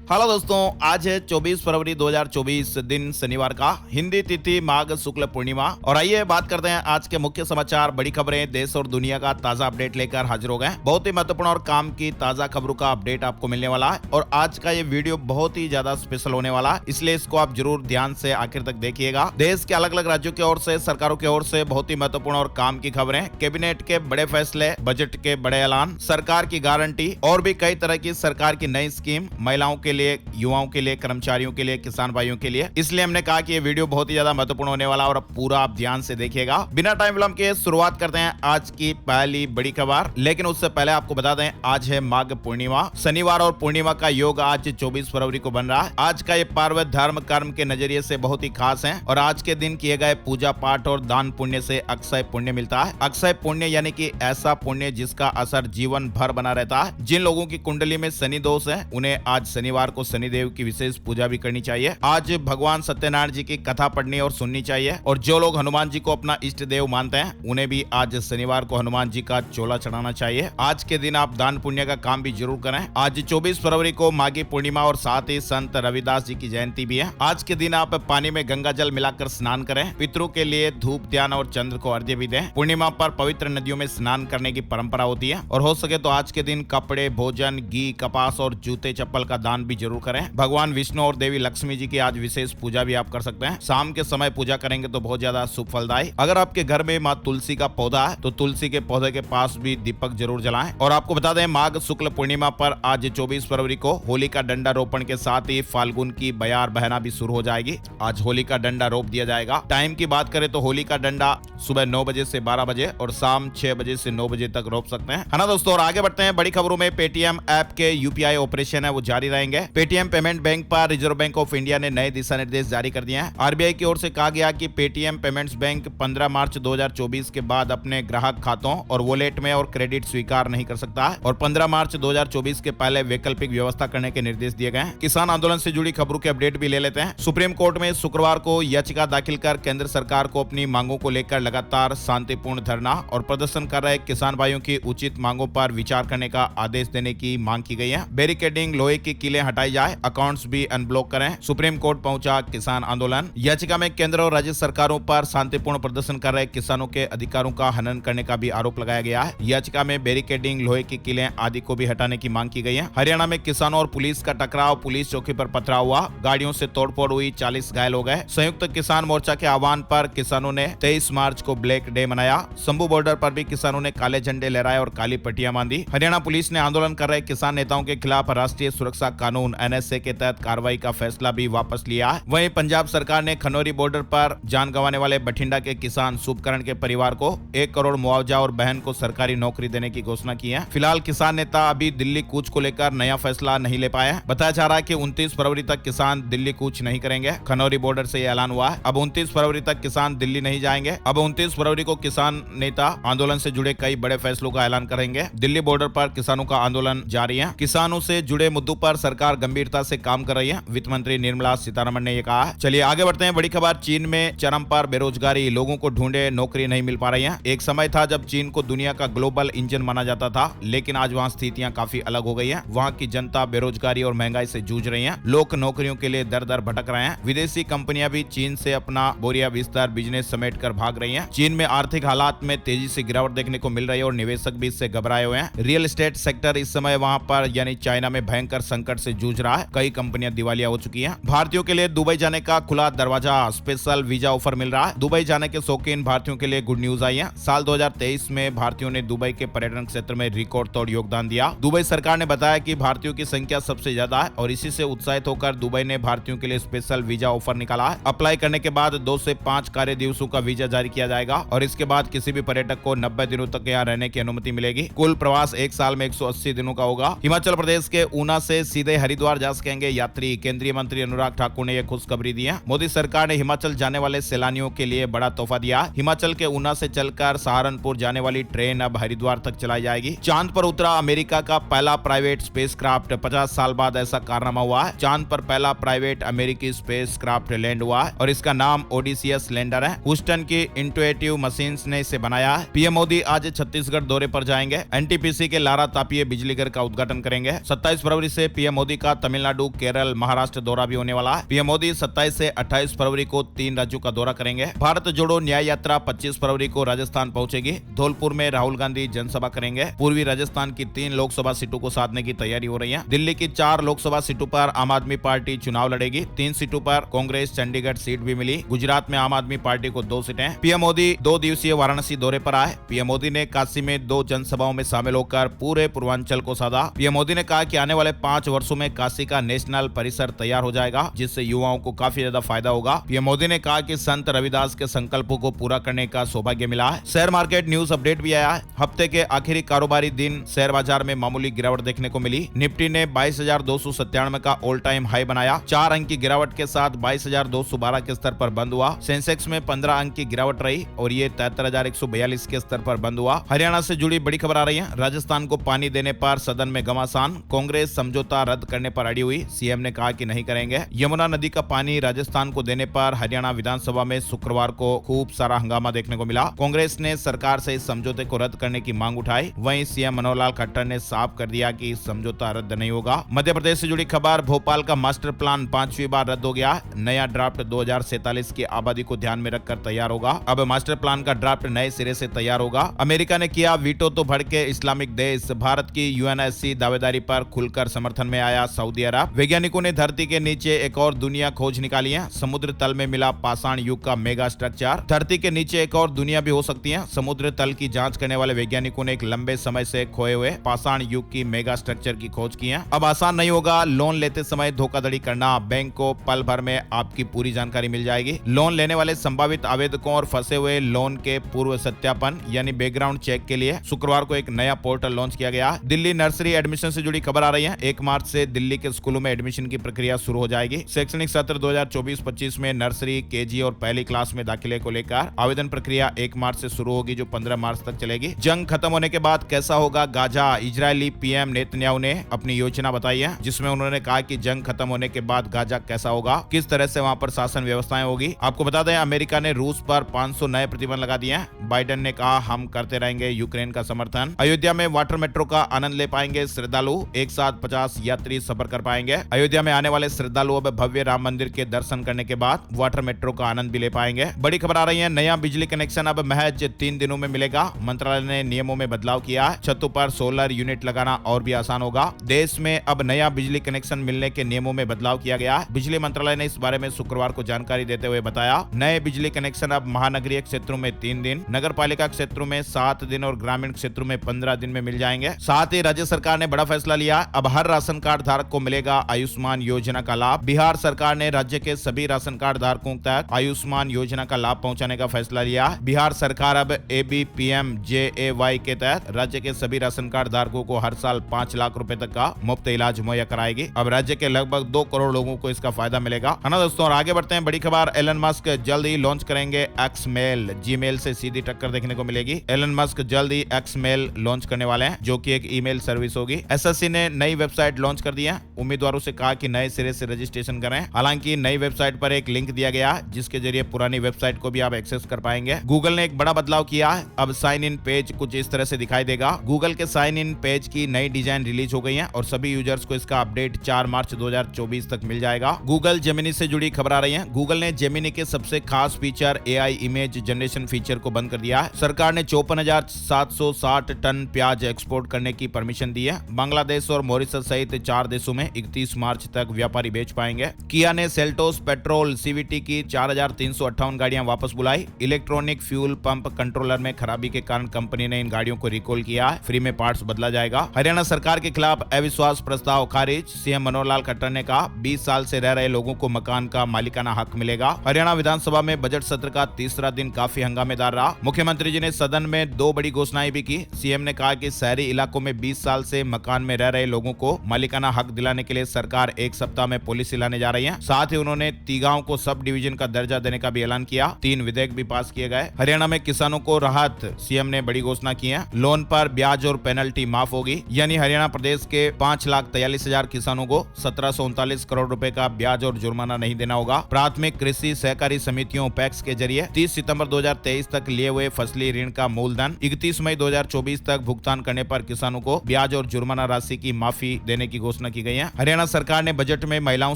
Hello दोस्तों, आज है 24 फरवरी 2024 दिन शनिवार का, हिंदी तिथि माघ शुक्ल पूर्णिमा। और आइए बात करते हैं आज के मुख्य समाचार, बड़ी खबरें, देश और दुनिया का ताजा अपडेट लेकर हाजिर हो गए। बहुत ही महत्वपूर्ण और काम की ताजा खबरों का अपडेट आपको मिलने वाला है और आज का ये वीडियो बहुत ही ज्यादा स्पेशल होने वाला है, इसलिए इसको आप जरूर ध्यान से आखिर तक देखिएगा। देश के अलग अलग राज्यों की ओर से, सरकारों की ओर से बहुत ही महत्वपूर्ण और काम की खबरें, कैबिनेट के बड़े फैसले, बजट के बड़े ऐलान, सरकार की गारंटी और भी कई तरह की सरकार की नई स्कीम, महिलाओं के लिए, युवाओं के लिए, कर्मचारियों के लिए, किसान भाइयों के लिए। इसलिए हमने कहा कि ये वीडियो बहुत ही ज्यादा महत्वपूर्ण होने वाला और पूरा आप ध्यान से देखिएगा। बिना टाइम विलंब के शुरुआत करते हैं आज की पहली बड़ी खबर। लेकिन उससे पहले आपको बता दें, आज है माघ पूर्णिमा। शनिवार और पूर्णिमा का योग आज 24 फरवरी को बन रहा है। आज का ये पर्व धर्म कर्म के नजरिए से बहुत ही खास है और आज के दिन किए गए पूजा पाठ और दान पुण्य से अक्षय पुण्य मिलता है। अक्षय पुण्य यानी कि ऐसा पुण्य जिसका असर जीवन भर बना रहता है। जिन लोगों की कुंडली में शनि दोष है, उन्हें आज शनिवार को शनिदेव की विशेष पूजा भी करनी चाहिए। आज भगवान सत्यनारायण जी की कथा पढ़नी और सुननी चाहिए। और जो लोग हनुमान जी को अपना इष्ट देव मानते हैं, उन्हें भी आज शनिवार को हनुमान जी का चोला चढ़ाना चाहिए। आज के दिन आप दान पुण्य का काम भी जरूर करें। आज 24 फरवरी को माघी पूर्णिमा और साथ ही संत रविदास जी की जयंती भी है। आज के दिन आप पानी में गंगा जल मिलाकर स्नान करें। पितरों के लिए धूप ध्यान और चंद्र को अर्घ्य भी दें। पूर्णिमा पर पवित्र नदियों में स्नान करने की परंपरा होती है और हो सके तो आज के दिन कपड़े, भोजन, घी, कपास और जूते चप्पल का दान भी जरूर करें। भगवान विष्णु और देवी लक्ष्मी जी की आज विशेष पूजा भी आप कर सकते हैं। शाम के समय पूजा करेंगे तो बहुत ज्यादा शुभ फलदायी। अगर आपके घर में माँ तुलसी का पौधा है तो तुलसी के पौधे के पास भी दीपक जरूर जलाएं। और आपको बता दें, माघ शुक्ल पूर्णिमा पर आज 24 फरवरी को होली का डंडा रोपण के साथ ही फाल्गुन की बयार बहना भी शुरू हो जाएगी। आज होली का डंडा रोप दिया जाएगा। टाइम की बात करें तो होली का डंडा सुबह 9 बजे से 12 बजे और शाम 6 बजे से 9 बजे तक रोप सकते हैं, है ना दोस्तों। और आगे बढ़ते हैं बड़ी खबरों में। पेटीएम ऐप के यूपीआई ऑपरेशन है वो जारी रहेंगे। पेटीएम पेमेंट बैंक पर रिजर्व बैंक ऑफ इंडिया ने नए दिशा निर्देश जारी कर दिए हैं। आरबीआई की ओर से कहा गया कि पेटीएम पेमेंट्स बैंक 15 मार्च 2024 के बाद अपने ग्राहक खातों और वॉलेट में और क्रेडिट स्वीकार नहीं कर सकता है और 15 मार्च 2024 के पहले वैकल्पिक व्यवस्था करने के निर्देश दिए गए हैं। किसान आंदोलन से जुड़ी खबरों के अपडेट भी ले लेते हैं। सुप्रीम कोर्ट में शुक्रवार को याचिका दाखिल कर केंद्र सरकार को अपनी मांगों को लेकर लगातार शांतिपूर्ण धरना और प्रदर्शन कर रहे किसान भाइयों की उचित मांगों पर विचार करने का आदेश देने की मांग की गई है। बैरिकेडिंग, लोहे की कीलें हटाई जाए, अकाउंट्स भी अनब्लॉक करें। सुप्रीम कोर्ट पहुंचा किसान आंदोलन। याचिका में केंद्र और राज्य सरकारों पर शांतिपूर्ण प्रदर्शन कर रहे किसानों के अधिकारों का हनन करने का भी आरोप लगाया गया है। याचिका में बैरिकेडिंग, लोहे की कीलें आदि को भी हटाने की मांग की गई है। हरियाणा में किसानों और पुलिस का टकराव, पुलिस चौकी पर पथराव हुआ, गाड़ियों से तोड़फोड़ हुई, 40 घायल हो गए। संयुक्त किसान मोर्चा के आह्वान पर किसानों ने 23 मार्च को ब्लैक डे मनाया। शंभू बॉर्डर पर भी किसानों ने काले झंडे लहराए और काली पट्टियां बांधी। हरियाणा पुलिस ने आंदोलन कर रहे किसान नेताओं के खिलाफ राष्ट्रीय सुरक्षा कानून एनएसए के तहत कार्रवाई का फैसला भी वापस लिया है। वहीं पंजाब सरकार ने खनौरी बॉर्डर पर जान गंवाने वाले बठिंडा के किसान शुभकरण के परिवार को 1 करोड़ मुआवजा और बहन को सरकारी नौकरी देने की घोषणा की है। फिलहाल किसान नेता अभी दिल्ली कूच को लेकर नया फैसला नहीं ले पाए। बताया जा रहा है कि 29 फरवरी तक किसान दिल्ली कूच नहीं करेंगे। खनौरी बॉर्डर से यह ऐलान हुआ है। अब 29 फरवरी तक किसान दिल्ली नहीं जाएंगे। अब 29 फरवरी को किसान नेता आंदोलन से जुड़े कई बड़े फैसलों का ऐलान करेंगे। दिल्ली बॉर्डर पर किसानों का आंदोलन जारी है। किसानों से जुड़े मुद्दों पर सरकार गंभीरता से काम कर रही है, वित्त मंत्री निर्मला सीतारमण ने यह कहा है। चलिए आगे बढ़ते हैं। बड़ी खबर, चीन में चरम पर बेरोजगारी, लोगों को ढूंढे नौकरी नहीं मिल पा रही है। एक समय था जब चीन को दुनिया का ग्लोबल इंजन माना जाता था, लेकिन आज वहां स्थितियां काफी अलग हो गई हैं। वहां की जनता बेरोजगारी और महंगाई से जूझ रही है। लोग नौकरियों के लिए दर दर भटक रहे हैं। विदेशी कंपनियां भी चीन से अपना बोरिया बिस्तर बिजनेस समेट कर भाग रही है। चीन में आर्थिक हालात में तेजी से गिरावट देखने को मिल रही है और निवेशक भी इससे घबराए हुए हैं। रियल एस्टेट सेक्टर इस समय वहां पर यानी चाइना में भयंकर संकट से जूझ रहा है। कई कंपनियां दिवालिया हो चुकी हैं। भारतीयों के लिए दुबई जाने का खुला दरवाजा, स्पेशल वीजा ऑफर मिल रहा है। दुबई जाने के शौकीन भारतीयों के लिए गुड न्यूज आई है। साल 2023 में भारतीयों ने दुबई के पर्यटन क्षेत्र में रिकॉर्ड तोड़ योगदान दिया। दुबई सरकार ने बताया कि भारतीयों की संख्या सबसे ज्यादा है और इसी से उत्साहित होकर दुबई ने भारतीयों के लिए स्पेशल वीजा ऑफर निकाला है। अप्लाई करने के बाद 2 से 5 कार्य दिवसों का वीजा जारी किया जाएगा और इसके बाद किसी भी पर्यटक को 90 दिनों तक यहाँ रहने की अनुमति मिलेगी। कुल प्रवास एक साल में 180 दिनों का होगा। हिमाचल प्रदेश के ऊना से सीधे हरिद्वार जा सकेंगे यात्री। केंद्रीय मंत्री अनुराग ठाकुर ने यह खुशखबरी दी है। मोदी सरकार ने हिमाचल जाने वाले सैलानियों के लिए बड़ा तोहफा दिया। हिमाचल के ऊना से चलकर सहारनपुर जाने वाली ट्रेन अब हरिद्वार तक चलाई जाएगी। चांद पर उतरा अमेरिका का पहला प्राइवेट स्पेसक्राफ्ट, 50 साल बाद ऐसा कारनामा हुआ है। चांद पर पहला प्राइवेट अमेरिकी स्पेसक्राफ्ट लैंड हुआ है और इसका नाम ओडिसियस लैंडर है। ह्यूस्टन की इंटुएटिव मशीन्स ने इसे बनाया है। पीएम मोदी आज छत्तीसगढ़ दौरे पर जाएंगे। एनटीपीसी के लारा तापिये बिजली घर का उद्घाटन करेंगे। 27 फरवरी से पीएम मोदी मोदी का तमिलनाडु, केरल, महाराष्ट्र दौरा भी होने वाला है। पीएम मोदी 27 से 28 फरवरी को 3 राज्यों का दौरा करेंगे। भारत जोड़ो न्याय यात्रा 25 फरवरी को राजस्थान पहुंचेगी। धौलपुर में राहुल गांधी जनसभा करेंगे। पूर्वी राजस्थान की 3 लोकसभा सीटों को साधने की तैयारी हो रही है। दिल्ली की 4 लोकसभा सीटों पर आम आदमी पार्टी चुनाव लड़ेगी। 3 सीटों पर कांग्रेस चंडीगढ़ सीट भी मिली। गुजरात में आम आदमी पार्टी को 2 सीटें। पीएम मोदी 2 दिवसीय वाराणसी दौरे पर आए। पीएम मोदी ने काशी में 2 जनसभाओं में शामिल होकर पूरे पूर्वांचल को साधा। पीएम मोदी ने कहा कि आने वाले 5 वर्षों में काशी का नेशनल परिसर तैयार हो जाएगा, जिससे युवाओं को काफी ज्यादा फायदा होगा। पीएम मोदी ने कहा कि संत रविदास के संकल्पों को पूरा करने का सौभाग्य मिला है। शेयर मार्केट न्यूज अपडेट भी आया है। हफ्ते के आखिरी कारोबारी दिन शेयर बाजार में मामूली गिरावट देखने को मिली। निफ्टी ने 22,297 का ऑल टाइम हाई बनाया। 4 अंक की गिरावट के साथ 22,212 के स्तर पर बंद हुआ। सेंसेक्स में 15 अंक की गिरावट रही और ये 73,142 के स्तर पर बंद हुआ। हरियाणा से जुड़ी बड़ी खबर आ रही है। राजस्थान को पानी देने पर सदन में घमासान। कांग्रेस समझौता रद्द करने पर अड़ी हुई। सीएम ने कहा कि नहीं करेंगे। यमुना नदी का पानी राजस्थान को देने पर हरियाणा विधानसभा में शुक्रवार को खूब सारा हंगामा देखने को मिला। कांग्रेस ने सरकार से इस समझौते को रद्द करने की मांग उठाई। वहीं सीएम मनोहर लाल खट्टर ने साफ कर दिया कि समझौता रद्द नहीं होगा। मध्य प्रदेश से जुड़ी खबर, भोपाल का मास्टर प्लान 5वीं बार रद्द हो गया। नया ड्राफ्ट 2047 की आबादी को ध्यान में रखकर तैयार होगा। अब मास्टर प्लान का ड्राफ्ट नए सिरे से तैयार होगा। अमेरिका ने किया वीटो तो भड़के इस्लामिक देश। भारत की यूएनएससी दावेदारी पर खुलकर समर्थन में आया सऊदी अरब। वैज्ञानिकों ने धरती के नीचे एक और दुनिया खोज निकाली है। समुद्र तल में मिला पाषाण युग का मेगा स्ट्रक्चर। धरती के नीचे एक और दुनिया भी हो सकती है। समुद्र तल की जांच करने वाले वैज्ञानिकों ने एक लंबे समय से खोए हुए पाषाण युग की मेगा स्ट्रक्चर की खोज की है। अब आसान नहीं होगा लोन लेते समय धोखाधड़ी करना। बैंक को पल भर में आपकी पूरी जानकारी मिल जाएगी। लोन लेने वाले संभावित आवेदकों और फंसे हुए लोन के पूर्व सत्यापन यानी बैकग्राउंड चेक के लिए शुक्रवार को एक नया पोर्टल लॉन्च किया गया। दिल्ली नर्सरी एडमिशन से जुड़ी खबर आ रही है। 1 मार्च से दिल्ली के स्कूलों में एडमिशन की प्रक्रिया शुरू हो जाएगी। शैक्षणिक सत्र 2024-25 में नर्सरी, केजी और पहली क्लास में दाखिले को लेकर आवेदन प्रक्रिया 1 मार्च से शुरू होगी, जो 15 मार्च तक चलेगी। जंग खत्म होने के बाद कैसा होगा गाजा? इजरायली पीएम नेतन्याहू ने अपनी योजना बताई है, जिसमें उन्होंने कहा कि जंग खत्म होने के बाद गाजा कैसा होगा, किस तरह से वहां पर शासन व्यवस्थाएं होगी। आपको बता दें, अमेरिका ने रूस पर 500 नए प्रतिबंध लगा दिए हैं। बाइडेन ने कहा हम करते रहेंगे यूक्रेन का समर्थन। अयोध्या में वाटर मेट्रो का आनंद ले पाएंगे श्रद्धालु। एक साथ 50 यात्री सफर कर पाएंगे। अयोध्या में आने वाले श्रद्धालु अब भव्य राम मंदिर के दर्शन करने के बाद वाटर मेट्रो का आनंद भी ले पाएंगे। बड़ी खबर आ रही है। नया बिजली कनेक्शन अब महज 3 दिनों में मिलेगा। मंत्रालय ने नियमों में बदलाव किया है। छतों पर सोलर यूनिट लगाना और भी आसान होगा। देश में अब नया बिजली कनेक्शन मिलने के नियमों में बदलाव किया गया है। बिजली मंत्रालय ने इस बारे में शुक्रवार को जानकारी देते हुए बताया, नए बिजली कनेक्शन अब महानगरीय क्षेत्रों में 3 दिन, नगर पालिका क्षेत्रों में 7 दिन और ग्रामीण क्षेत्रों में 15 दिन में मिल जाएंगे। साथ ही राज्य सरकार ने बड़ा फैसला लिया। अब हर राशन कार्ड धारक को मिलेगा आयुष्मान योजना का लाभ। बिहार सरकार ने राज्य के सभी राशन कार्ड धारकों तक आयुष्मान योजना का लाभ पहुंचाने का फैसला लिया। बिहार सरकार अब ABPMJAY के तहत राज्य के सभी राशन कार्ड धारकों को हर साल 5 लाख रुपए तक का मुफ्त इलाज मुहैया कराएगी। अब राज्य के लगभग 2 करोड़ लोगों को इसका फायदा मिलेगा, है ना दोस्तों। और आगे बढ़ते हैं। बड़ी खबर, एलन मस्क जल्द ही लॉन्च करेंगे एक्स मेल। जीमेल से सीधी टक्कर देखने को मिलेगी। एलन मस्क जल्द ही एक्स मेल लॉन्च करने वाले हैं, जो कि एक ईमेल सर्विस होगी। एसएससी ने नई वेबसाइट लॉन्च कर दी है। उम्मीदवारों से कहा कि नए सिरे से रजिस्ट्रेशन करें। हालांकि नई वेबसाइट पर एक लिंक दिया गया, जिसके जरिए पुरानी वेबसाइट को भी आप एक्सेस कर पाएंगे। गूगल ने एक बड़ा बदलाव किया है। अब साइन इन पेज कुछ इस तरह से दिखाई देगा। गूगल के साइन इन पेज की नई डिजाइन रिलीज हो गई है और सभी यूजर्स को इसका अपडेट 4 मार्च 2024 तक मिल जाएगा। गूगल जेमिनी से जुड़ी खबर आ रही है। गूगल ने जेमिनी के सबसे खास feature AI image generation feature को बंद कर दिया है। सरकार ने 54,760 टन प्याज एक्सपोर्ट करने की परमिशन दी है। बांग्लादेश और मॉरिशस सहित 4 देशों में 31 मार्च तक व्यापारी बेच पाएंगे। किया ने सेल्टोस पेट्रोल CVT की 4,358 गाड़ियां वापस बुलाई। इलेक्ट्रॉनिक फ्यूल पंप कंट्रोलर में खराबी के कारण कंपनी ने इन गाड़ियों को रिकॉल किया है। फ्री में पार्ट्स बदला जाएगा। हरियाणा सरकार के खिलाफ अविश्वास प्रस्ताव खारिज। सीएम मनोहर लाल खट्टर ने कहा 20 साल से रह रहे लोगों को मकान का मालिकाना हक मिलेगा। हरियाणा विधानसभा में बजट सत्र का तीसरा दिन काफी हंगामेदार रहा। मुख्यमंत्री जी ने सदन में 2 बड़ी घोषणाएं भी की। सीएम ने कहा कि शहरी इलाकों में 20 साल से मकान में रह रहे लोगों को मालिकाना हक दिलाने के लिए सरकार 1 सप्ताह में पॉलिसी लाने जा रही है। साथ ही उन्होंने तीगांव को सब डिवीजन का दर्जा देने का भी ऐलान किया। 3 विधेयक भी पास किए गए। हरियाणा में किसानों को राहत, सीएम ने बड़ी घोषणा की है। लोन पर ब्याज और पेनल्टी माफ होगी, यानी हरियाणा प्रदेश के 5,43,000 किसानों को 1739 करोड़ रुपए का ब्याज और जुर्माना नहीं देना होगा। प्राथमिक कृषि सहकारी समितियों पैक्स के जरिए 30 सितंबर 2023 तक लिए हुए फसली ऋण का मूलधन 31 मई 2024 तक भुगतान करने पर किसानों को ब्याज और जुर्माना राशि की माफी देने की घोषणा घोषणा की गई है। हरियाणा सरकार ने बजट में महिलाओं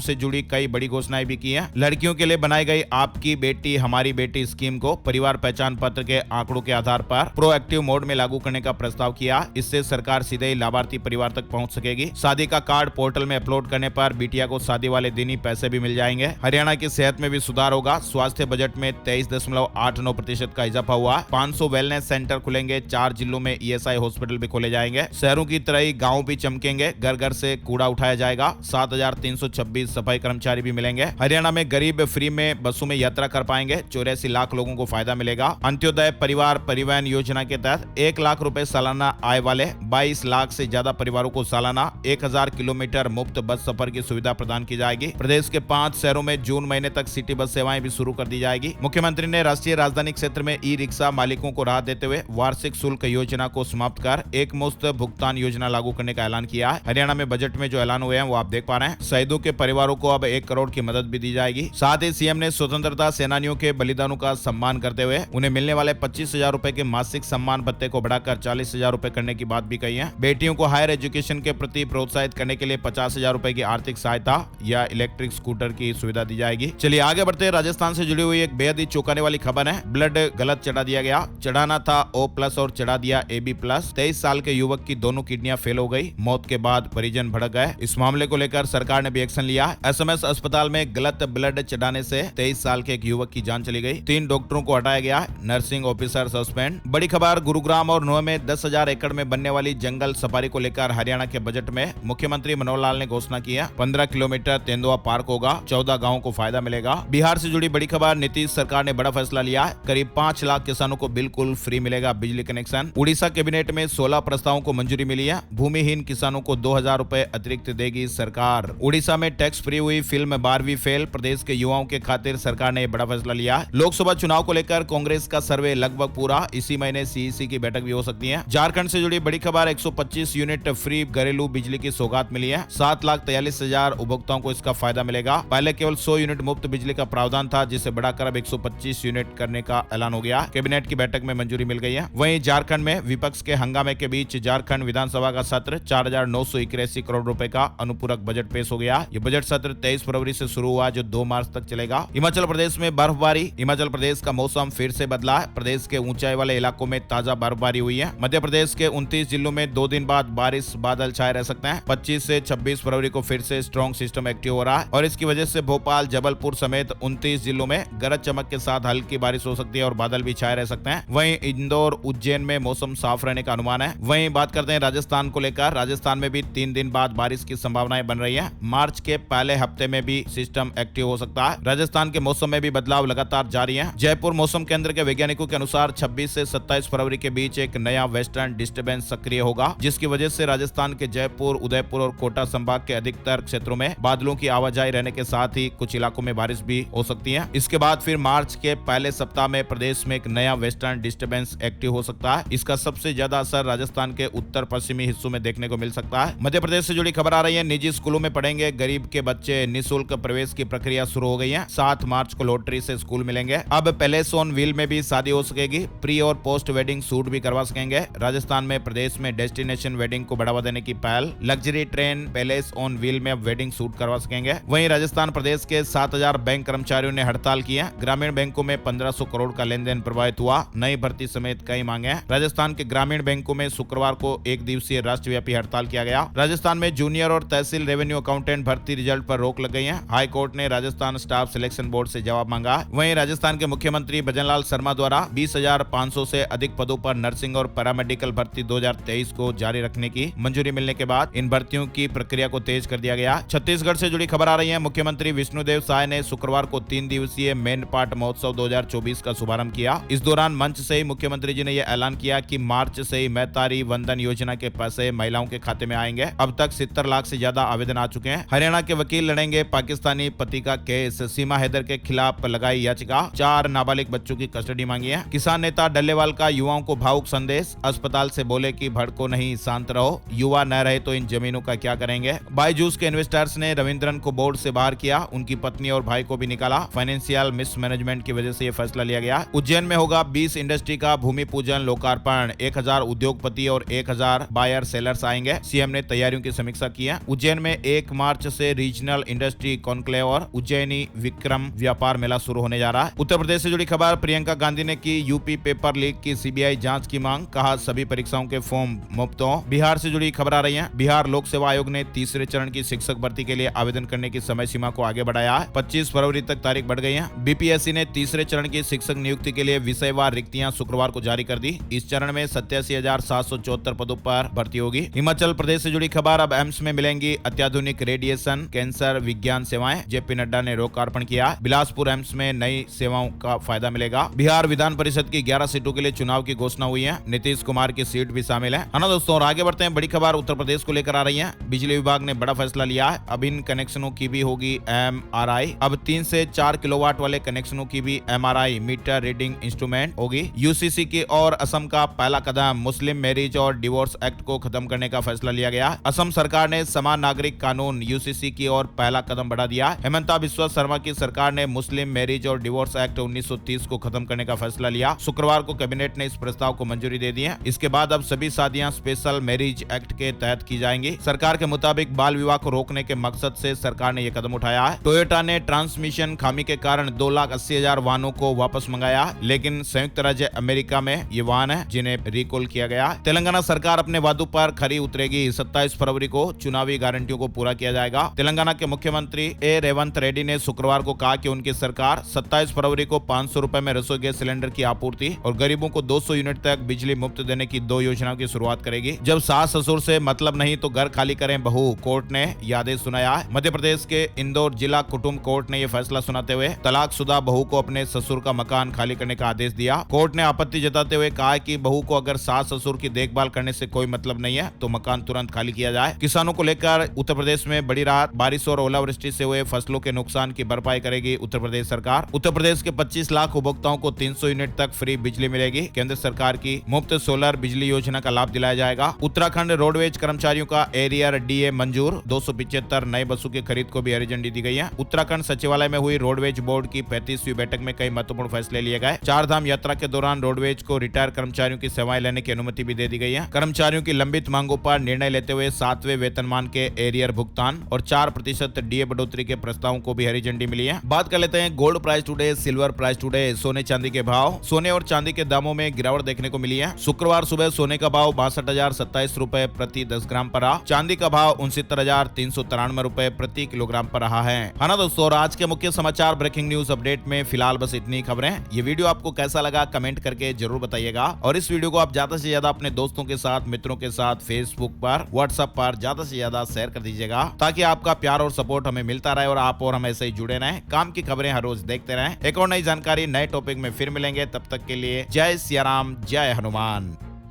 से जुड़ी कई बड़ी घोषणाएं भी की हैं। लड़कियों के लिए बनाई गई आपकी बेटी हमारी बेटी स्कीम को परिवार पहचान पत्र के आंकड़ों के आधार पर प्रोएक्टिव मोड में लागू करने का प्रस्ताव किया। इससे सरकार सीधे ही लाभार्थी परिवार तक पहुंच सकेगी। शादी का कार्ड पोर्टल में अपलोड करने पर बिटिया को शादी वाले दिन ही पैसे भी मिल जाएंगे। हरियाणा की सेहत में भी सुधार होगा। स्वास्थ्य बजट में 23.89% का इजाफा हुआ। 500 वेलनेस सेंटर खुलेंगे। 4 जिलों में ईएसआई हॉस्पिटल भी खोले जाएंगे। शहरों की तरह ही गाँव भी चमकेंगे। घर घर से कूड़ा उठाया जाएगा। 7,326 सफाई कर्मचारी भी मिलेंगे। हरियाणा में गरीब फ्री में बसों में यात्रा कर पाएंगे। 84 लाख लोगों को फायदा मिलेगा। अंत्योदय परिवार परिवहन योजना के तहत 1 लाख रुपए सालाना आय वाले 22 लाख से ज्यादा परिवारों को सालाना 1000 किलोमीटर मुफ्त बस सफर की सुविधा प्रदान की जाएगी। प्रदेश के 5 शहरों में जून महीने तक सिटी बस सेवाएं भी शुरू कर दी जाएगी। मुख्यमंत्री ने राष्ट्रीय राजधानी क्षेत्र में ई रिक्शा मालिकों को राहत देते हुए वार्षिक शुल्क योजना को समाप्त कर एक मुश्त भुगतान योजना लागू करने का ऐलान किया है। हरियाणा में बजट में जो ऐलान हुए हैं वो आप देख पा रहे हैं। शहीदों के परिवारों को अब 1 करोड़ की मदद भी दी जाएगी। साथ ही सीएम ने स्वतंत्रता सेनानियों के बलिदानों का सम्मान करते हुए उन्हें मिलने वाले 25,000 रुपए के मासिक सम्मान भत्ते को बढ़ाकर 40,000 रुपए करने की बात भी कही है। बेटियों को हायर एजुकेशन के प्रति प्रोत्साहित करने के लिए 50,000 रुपए की आर्थिक सहायता या इलेक्ट्रिक स्कूटर की सुविधा दी जाएगी। चलिए आगे बढ़ते हैं। राजस्थान से जुड़ी हुई एक बेहद ही चौंकाने वाली खबर है। ब्लड गलत चढ़ा दिया गया। चढ़ाना था O+ और चढ़ा दिया AB+। 23 साल के युवक की दोनों किडनियां फेल हो गई। मौत के बाद परिजन भड़क गए। इस मामले को लेकर सरकार ने भी एक्शन लिया। SMS अस्पताल में गलत ब्लड चढ़ाने से 23 साल के एक युवक की जान चली गई। 3 डॉक्टरों को हटाया गया। Nursing officer suspend. बड़ी खबर गुरुग्राम और नोएडा में 10,000 एकड़ में बनने वाली जंगल सफारी को लेकर हरियाणा के बजट में मुख्यमंत्री मनोहर लाल ने घोषणा की है। 15 किलोमीटर तेंदुआ पार्क होगा। 14 गाँवों को फायदा मिलेगा। बिहार से जुड़ी बड़ी खबर, नीतीश सरकार ने बड़ा फैसला लिया है। करीब 5 लाख किसानों को बिल्कुल फ्री मिलेगा बिजली कनेक्शन। उड़ीसा कैबिनेट में 16 प्रस्तावों को मंजूरी मिली है। भूमिहीन किसानों को 2,000 रुपए अतिरिक्त देगी सरकार। उड़ीसा में टैक्स फ्री हुई फिल्म 12वीं फेल। प्रदेश के युवाओं के खातिर सरकार ने बड़ा फैसला लिया। लोकसभा चुनाव को लेकर कांग्रेस का सर्वे लगभग पूरा। इसी महीने सीईसी की बैठक भी हो सकती है। झारखंड से जुड़ी बड़ी खबर, 125 यूनिट फ्री घरेलू बिजली की सौगात मिली है। 7,43,000 उपभोक्ताओं को इसका फायदा मिलेगा। पहले केवल 100 यूनिट मुफ्त बिजली का प्रावधान था, जिसे बढ़ाकर अब 125 यूनिट करने का ऐलान हो गया। कैबिनेट की बैठक में मंजूरी मिल गई है। वहीं झारखंड में विपक्ष के हंगामे के बीच झारखंड विधानसभा का सत्र 4,981 करोड़ रुपए का अनुपूरक बजट पेश हो गया। ये बजट सत्र 23 फरवरी से शुरू हुआ, जो 2 मार्च तक चलेगा। हिमाचल प्रदेश में बर्फबारी। हिमाचल प्रदेश का मौसम फिर से बदला है। प्रदेश के ऊंचाई वाले इलाकों में ताजा बर्फबारी हुई है। मध्य प्रदेश के 29 जिलों में 2 दिन बाद बारिश बादल छाए रह सकते हैं। 25 से 26 फरवरी को फिर से स्ट्रॉन्ग सिस्टम एक्टिव हो रहा है और इसकी वजह से भोपाल, जबलपुर समेत 29 जिलों में गरज चमक के साथ हल्की बारिश हो सकती है और बादल भी छाए रह सकते हैं। वहीं इंदौर, उज्जैन में मौसम साफ रहने का अनुमान है। वहीं बात करते हैं राजस्थान को लेकर। राजस्थान में भी 3 दिन बाद बारिश की संभावनाएं बन रही है। मार्च के पहले हफ्ते में भी सिस्टम एक्टिव हो सकता है। राजस्थान के मौसम में भी बदलाव लगातार जारी है। जयपुर मौसम केंद्र के वैज्ञानिकों के अनुसार 26 से 27 फरवरी के बीच एक नया वेस्टर्न डिस्टर्बेंस सक्रिय होगा, जिसकी वजह से राजस्थान के जयपुर, उदयपुर और कोटा संभाग के अधिकतर क्षेत्रों में बादलों की आवाजाही रहने के साथ ही कुछ इलाकों में बारिश भी हो सकती है। इसके बाद फिर मार्च के पहले सप्ताह में प्रदेश में एक नया वेस्टर्न डिस्टर्बेंस एक्टिव हो सकता है। इसका सबसे ज्यादा असर राजस्थान के उत्तर पश्चिमी हिस्सों में देखने को मिल सकता है। मध्य प्रदेश से जुड़ी खबर आ रही है। निजी स्कूलों में पढ़ेंगे गरीब के बच्चे, निःशुल्क प्रवेश की प्रक्रिया शुरू हो गई है। 7 मार्च को लॉटरी से स्कूल मिलेंगे। अब पैलेस ऑन व्हील में भी शादी हो सकेगी। प्री और पोस्ट वेडिंग सूट भी करवा सकेंगे। राजस्थान में प्रदेश में डेस्टिनेशन वेडिंग को बढ़ावा देने की पहल। Luxury train palace on wheel में अब वेडिंग सूट करवा सकेंगे। वहीं राजस्थान प्रदेश के 7,000 बैंक कर्मचारियों ने हड़ताल की है। ग्रामीण बैंकों में 1500 करोड़ का लेन देन प्रभावित हुआ। नई भर्ती समेत कई मांगे हैं। राजस्थान के ग्रामीण बैंकों में शुक्रवार को 1 दिवसीय राष्ट्रव्यापी हड़ताल किया गया। राजस्थान में जूनियर और तहसील रेवेन्यू अकाउंटेंट भर्ती रिजल्ट पर रोक लग गई है। हाई कोर्ट ने राजस्थान स्टाफ सिलेक्शन बोर्ड से जवाब मांगा। वहीं राजस्थान के मुख्यमंत्री भजनलाल शर्मा द्वारा 20,500 से अधिक पदों पर नर्सिंग और पैरामेडिकल भर्ती 2023 को जारी रखने की मंजूरी मिलने के बाद इन भर्तियों की प्रक्रिया को तेज कर दिया गया। छत्तीसगढ़ से जुड़ी खबर आ रही है। मुख्यमंत्री विष्णुदेव साय ने शुक्रवार को 3 दिवसीय मेन पाट महोत्सव 2024 का शुभारंभ किया। इस दौरान मंच से ही मुख्यमंत्री जी ने यह ऐलान किया कि मार्च से ही मैतारी वंदन योजना के पैसे महिलाओं के खाते में आएंगे। अब तक 70 लाख से ज्यादा आवेदन आ चुके हैं। हरियाणा के वकील लड़ेंगे पाकिस्तानी पति का केस। सीमा हैदर के खिलाफ लगाई याचिका। 4 नाबालिग बच्चों की कस्टडी मांगी है। किसान नेता डल्लेवाल का युवाओं को भावुक संदेश। अस्पताल से बोले कि भड़को नहीं, शांत रहो। युवा न रहे तो इन जमीनों का क्या करेंगे। बायजूस के इन्वेस्टर्स ने रविंद्रन को बोर्ड से बाहर किया। उनकी पत्नी और भाई को भी निकाला। फाइनेंशियल मिसमैनेजमेंट की वजह से यह फैसला लिया गया। उज्जैन में होगा 20 इंडस्ट्री का भूमि पूजन लोकार्पण। 1000 उद्योगपति और 1000 बायर सेलर्स आएंगे। सीएम ने तैयारियों की समीक्षा समीक्षा की है। उज्जैन में 1 मार्च से रीजनल इंडस्ट्री कॉन्क्लेव और उज्जैनी विक्रम व्यापार मेला शुरू होने जा रहा है। उत्तर प्रदेश से जुड़ी खबर, प्रियंका गांधी ने की यूपी पेपर लीक की सीबीआई जांच की मांग, कहा सभी परीक्षाओं के फॉर्म मुफ्त हों। बिहार से जुड़ी खबर आ रही है। बिहार लोक सेवा आयोग ने तीसरे चरण की शिक्षक भर्ती के लिए आवेदन करने की समय सीमा को आगे बढ़ाया है। 25 फरवरी तक तारीख बढ़ गई है। बीपीएससी ने तीसरे चरण की शिक्षक नियुक्ति के लिए विषयवार रिक्तियां शुक्रवार को जारी कर दी। इस चरण में 87,774 पदों पर भर्ती होगी। हिमाचल प्रदेश से जुड़ी खबर, अब एम्स में मिलेंगी अत्याधुनिक रेडिएशन कैंसर विज्ञान सेवाएं, जेपी नड्डा ने लोकार्पण किया। बिलासपुर एम्स में नई सेवाओं का फायदा मिलेगा। बिहार विधान परिषद की 11 सीटों के लिए चुनाव की घोषणा हुई है। नीतीश कुमार की सीट भी शामिल है ना दोस्तों। और आगे बढ़ते हैं, बड़ी खबर उत्तर प्रदेश को लेकर आ रही है। बिजली विभाग ने बड़ा फैसला लिया है। अब इन कनेक्शनों की भी होगी एमआरआई। अब 3 से 4 किलोवाट वाले कनेक्शनों की भी एमआरआई मीटर रीडिंग इंस्ट्रूमेंट होगी। यूसीसी की और असम का पहला कदम, मुस्लिम मैरिज और डिवोर्स एक्ट को खत्म करने का फैसला लिया गया। असम सरकार ने समान नागरिक कानून यूसीसी की और पहला कदम बढ़ा दिया। हेमंता बिस्वा शर्मा की सरकार ने मुस्लिम मैरिज और डिवोर्स एक्ट 1930 को खत्म करने का फैसला लिया। शुक्रवार को कैबिनेट ने इस प्रस्ताव को मंजूरी दे दी है। इसके बाद अब सभी शादियां स्पेशल मैरिज एक्ट के तहत की जाएंगी। सरकार के मुताबिक बाल विवाह को रोकने के मकसद से सरकार ने यह कदम उठाया है। टोयोटा ने ट्रांसमिशन खामी के कारण 2,80,000 वाहनों को वापस मंगाया, लेकिन संयुक्त राज्य अमेरिका में ये वाहन है जिन्हें रिकॉल किया गया। तेलंगाना सरकार अपने वादों पर खरी उतरेगी। 27 फरवरी को चुनावी गारंटियों को पूरा किया जाएगा। तेलंगाना के मुख्यमंत्री रेवंत रेड्डी ने शुक्रवार को कहा कि उनकी सरकार 27 फरवरी को 500 रुपए में रसोई गैस सिलेंडर की आपूर्ति और गरीबों को 200 यूनिट तक बिजली मुफ्त देने की 2 योजनाओं की शुरुआत करेगी। जब सास ससुर से मतलब नहीं तो घर खाली करें बहू, कोर्ट ने यह आदेश सुनाया है। मध्य प्रदेश के इंदौर जिला कुटुंब कोर्ट ने यह फैसला सुनाते हुए तलाकशुदा बहू को अपने ससुर का मकान खाली करने का आदेश दिया। कोर्ट ने आपत्ति जताते हुए कहा कि बहू को अगर सास ससुर की देखभाल करने से कोई मतलब नहीं है तो मकान तुरंत खाली किया जाए। किसानों को लेकर उत्तर प्रदेश में बड़ी राहत, बारिश और ओलावृष्टि से हुए फसलों के नुकसान की भरपाई करेगी उत्तर प्रदेश सरकार। उत्तर प्रदेश के 25 लाख उपभोक्ताओं को 300 यूनिट तक फ्री बिजली मिलेगी। केंद्र सरकार की मुफ्त सोलर बिजली योजना का लाभ दिलाया जाएगा। उत्तराखंड रोडवेज कर्मचारियों का एरियर डीए मंजूर। 275 नए बसों की खरीद को भी हरी झंडी दी गई है। उत्तराखंड सचिवालय में हुई रोडवेज बोर्ड की 35वीं बैठक में कई महत्वपूर्ण फैसले लिए गए। 4 धाम यात्रा के दौरान रोडवेज को रिटायर कर्मचारियों की सेवाएं लेने की अनुमति भी दे दी गई है। कर्मचारियों की लंबित मांगों पर निर्णय लेते हुए 7वें वेतनमान के एरियर भुगतान और 4% डीए बढ़ोतरी के प्रस्तावों को भी हरी झंडी मिली है। बात कर लेते हैं gold price today, silver price today, सोने चांदी के भाव। सोने और चांदी के दामों में गिरावट देखने को मिली है। शुक्रवार सुबह सोने का भाव 62,027 रुपए प्रति 10 ग्राम पर रहा। चांदी का भाव 69,393 रुपए प्रति किलोग्राम पर रहा है ना दोस्तों। और आज के मुख्य समाचार ब्रेकिंग न्यूज अपडेट में फिलहाल बस इतनी खबरें। ये वीडियो आपको कैसा लगा कमेंट करके जरूर बताइएगा। और इस वीडियो को आप ज्यादा से ज्यादा अपने दोस्तों के साथ, मित्रों के साथ, फेसबुक पर, व्हाट्सएप पर ज्यादा से ज्यादा शेयर कर दीजिएगा, ताकि आपका प्यार और सपोर्ट हमें मिलता रहे और आप और हम ऐसे ही जुड़े रहें। काम की खबरें हर रोज देखते रहें। एक और नई जानकारी, नए टॉपिक में फिर मिलेंगे। तब तक के लिए जय सिया राम, जय हनुमान।